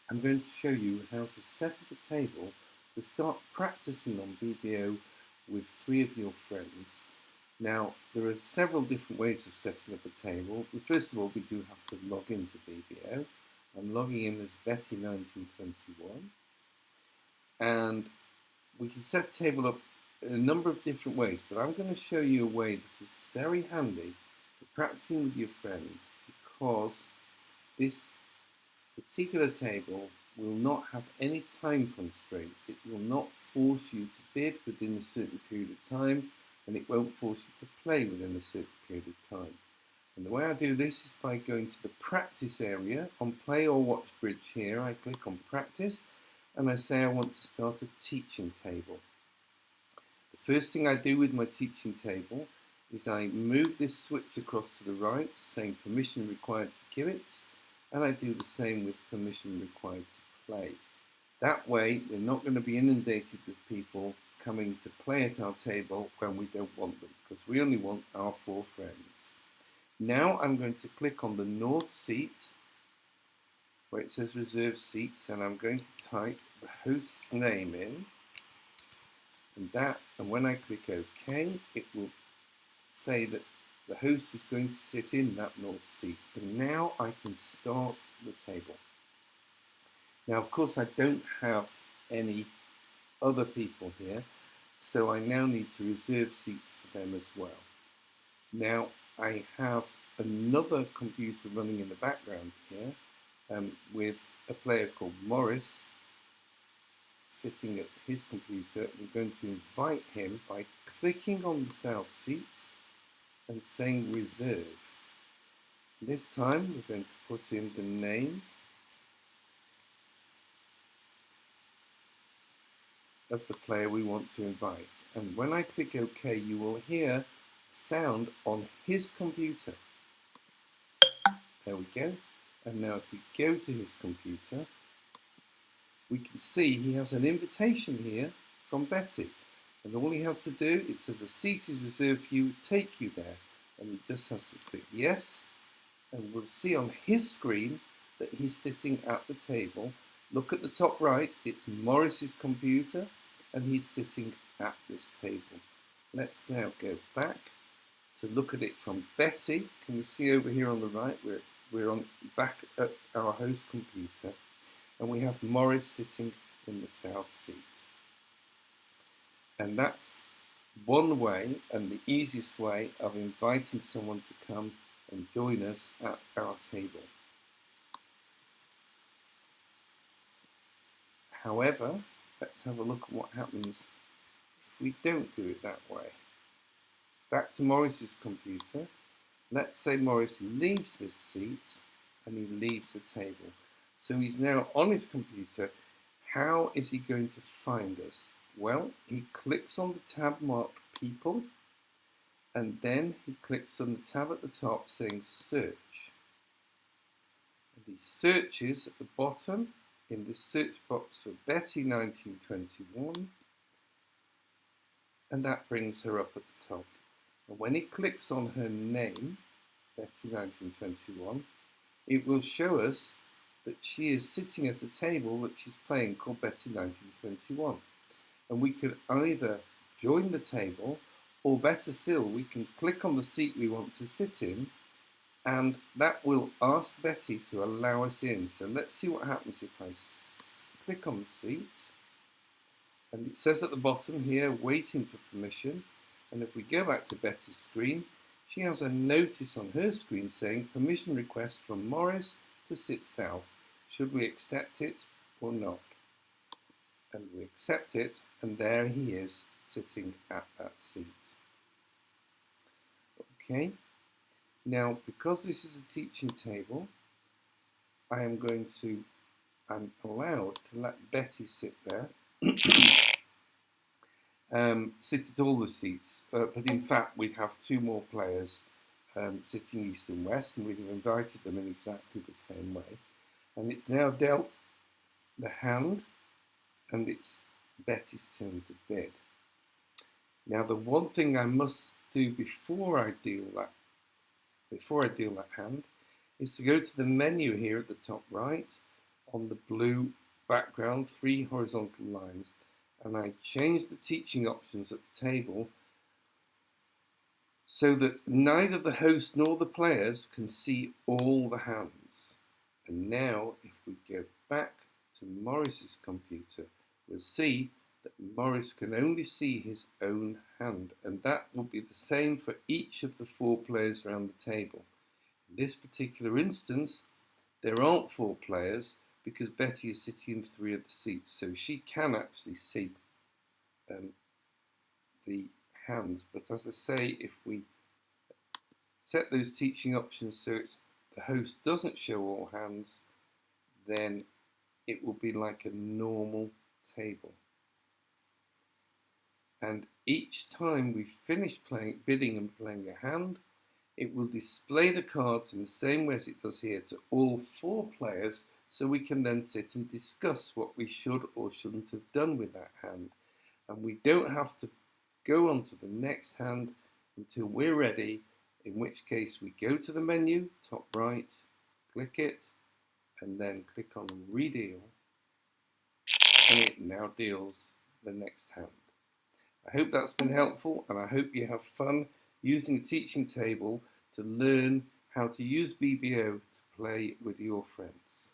I'm going to show you how to set up a table to start practicing on BBO with 3 of your friends. Now, there are several different ways of setting up a table. First of all, we do have to log into BBO. I'm logging in as Betty1921, and we can set the table up in a number of different ways, but I'm going to show you a way that is very handy for practicing with your friends, because this particular table will not have any time constraints. It will not force you to bid within a certain period of time, and it won't force you to play within a certain period of time. And the way I do this is by going to the practice area. On play or watch bridge here, I click on practice and I say I want to start a teaching table. The first thing I do with my teaching table is I move this switch across to the right, saying permission required to Kibitz, and I do the same with permission required to play. That way, we're not going to be inundated with people coming to play at our table when we don't want them, because we only want our 4 friends. Now I'm going to click on the north seat where it says reserve seats, and I'm going to type the host's name in, and when I click OK, it will say that the host is going to sit in that north seat, and now I can start the table. Now, of course, I don't have any other people here, so I now need to reserve seats for them as well. Now, I have another computer running in the background here with a player called Morris sitting at his computer. I'm going to invite him by clicking on the south seat and saying reserve. This time we're going to put in the name of the player we want to invite, and when I click OK, you will hear sound on his computer. There we go. And now if we go to his computer, we can see he has an invitation here from Betty, and all he has to do, it says a seat is reserved for you, take you there, and he just has to click yes, and we'll see on his screen that he's sitting at the table. Look at the top right, it's Morris's computer, and he's sitting at this table. Let's now go back to look at it from Betty. Can we see over here on the right, we're on back at our host computer, and we have Morris sitting in the south seat. And that's one way, and the easiest way, of inviting someone to come and join us at our table. However, let's have a look at what happens if we don't do it that way. Back to Morris's computer. Let's say Morris leaves this seat and he leaves the table. So he's now on his computer. How is he going to find us? Well, he clicks on the tab marked People, and then he clicks on the tab at the top saying Search. And he searches at the bottom in the search box for Betty1921, and that brings her up at the top. And when he clicks on her name, Betty1921, it will show us that she is sitting at a table that she's playing called Betty1921. And we could either join the table, or better still, we can click on the seat we want to sit in, and that will ask Betty to allow us in. So let's see what happens if I click on the seat, and it says at the bottom here, waiting for permission. And if we go back to Betty's screen, she has a notice on her screen saying permission request from Morris to sit south. Should we accept it or not? And we accept it, and there he is sitting at that seat. Okay, now because this is a teaching table, I'm allowed to let Betty sit there, sit at all the seats, but in fact we'd have 2 more players sitting east and west, and we'd have invited them in exactly the same way. And it's now dealt the hand, and it's Betty's turn to bid. Now the one thing I must do before I deal that hand is to go to the menu here at the top right, on the blue background, 3 horizontal lines, and I change the teaching options at the table so that neither the host nor the players can see all the hands. And now if we go back to Morris's computer, we'll see that Morris can only see his own hand, and that will be the same for each of the 4 players around the table. In this particular instance, there aren't 4 players because Betty is sitting in 3 of the seats, so she can actually see the hands. But as I say, if we set those teaching options so the host doesn't show all hands, then it will be like a normal table. And each time we finish bidding and playing a hand, it will display the cards in the same way as it does here to all 4 players, so we can then sit and discuss what we should or shouldn't have done with that hand. And we don't have to go on to the next hand until we're ready, in which case we go to the menu, top right, click it, and then click on Redeal, and it now deals the next hand. I hope that's been helpful, and I hope you have fun using a teaching table to learn how to use BBO to play with your friends.